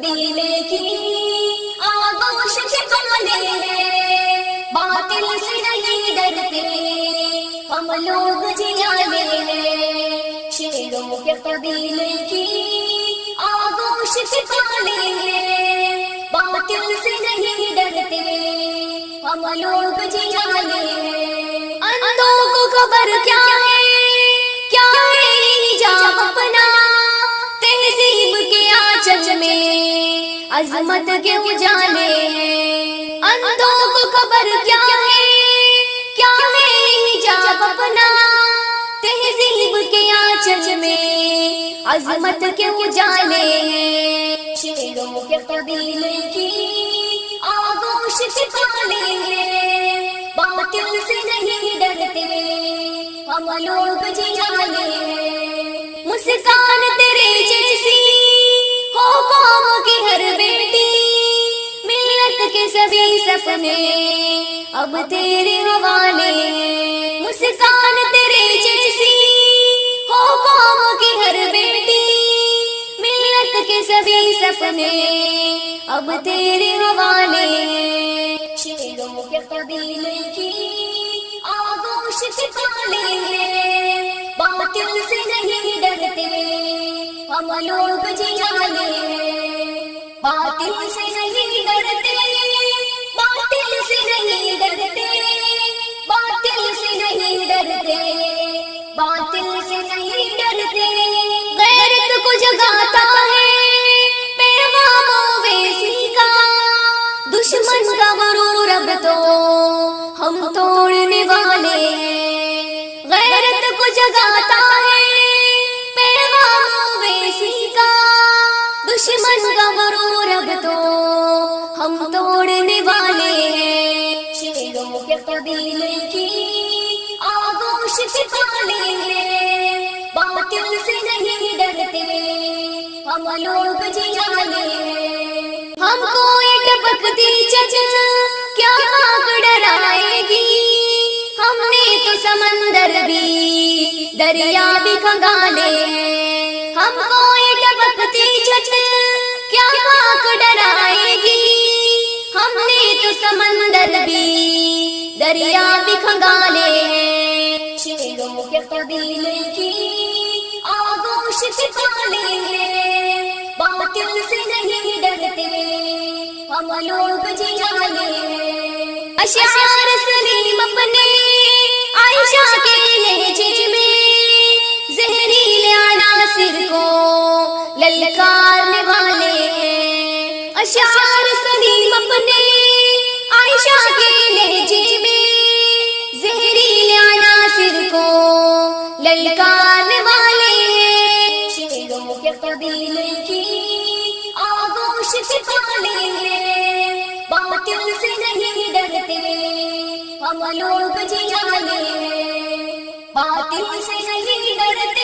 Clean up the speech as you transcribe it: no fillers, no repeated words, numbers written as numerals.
قبیلے کی آغوش کے والے ہیں، باطل سے نہیں ڈرتے ہم لوگ جیالے ہیں، شیروں کے قبیلے کی آغوش کے والے ہیں، باطل سے نہیں ڈرتے ہم لوگ جیالے ہیں۔ اندھوں کو خبر کیا ہے حجاب اپنا، تہذیب کے آنچل میں عظمت کے اجالے ہیں، اندھوں کو خبر کیا ہے حجاب اپنا، تہذیب کے آنچل میں عظمت کے اجالے ہیں، شیروں کے قبیلے کی آغوش کے والے ہیں، باطل سے نہیں ڈرتے ہم لوگ جیالے ہیں، مسکان تیرے جیسی ہو قوم کی ہر بیٹی، ملت کے سبھی سپنے اب تیرے حوالے ہیں، مسکان تیرے جیسی ہو قوم کی ہر بیٹی، ملت کے سبھی سپنے اب تیرے حوالے ہیں، شیروں کے قبیلے کی آغوش کے والے ہیں، باطل سے نہیں ڈرتے ہم لوگ جیالے ہیں، باطل سے نہیں ڈرتے، باطل سے نہیں ڈرتے، باطل سے نہیں ڈرتے، باطل سے نہیں ڈرتے، غیرت کو جگاتا ہے پیغام ویسی کا، دشمن کا غرور اب تو ہم توڑنے والے ہیں، غیرت کو جگاتا ہے پیغام ویسی کا، دشمن کا غرور اب تو ہم توڑنے والے ہیں، شیروں کے قبیلے کی آغوش کے والے ہیں، باطل سے نہیں ڈرتے ہم لوگ جیالے ہیں، ہم کو یہ ٹپکتی چچل کیا خاک ڈرائے گی، ہم نے تو سمندر بھی دریا بھی کھنگالے ہیں، ہم کو یہ ٹپکتی چچل کیا خاک ڈرائے گی، ہم نے تو سمندر بھی دریا بھی کھنگالے ہیں، شیروں کے قبیلے کی آغوش کے والے ہیں، باطل سے نہیں ڈرتے ہم لوگ جیالے ہیں، اشعار سلیم اپنے عائشہ کے لہجے میں زہریل عناصر کو للکارنے والے ہیں، اشعار سلیم اپنے عائشہ کے لہجے میں زہریل عناصر کو للکارنے والے ہیں، شیروں کے قبیلے کی آغوش کے والے ہیں، باطل سے نہیں ڈرتے ہم لوگ جیالے ہیں، باطل سے نہیں ڈرتے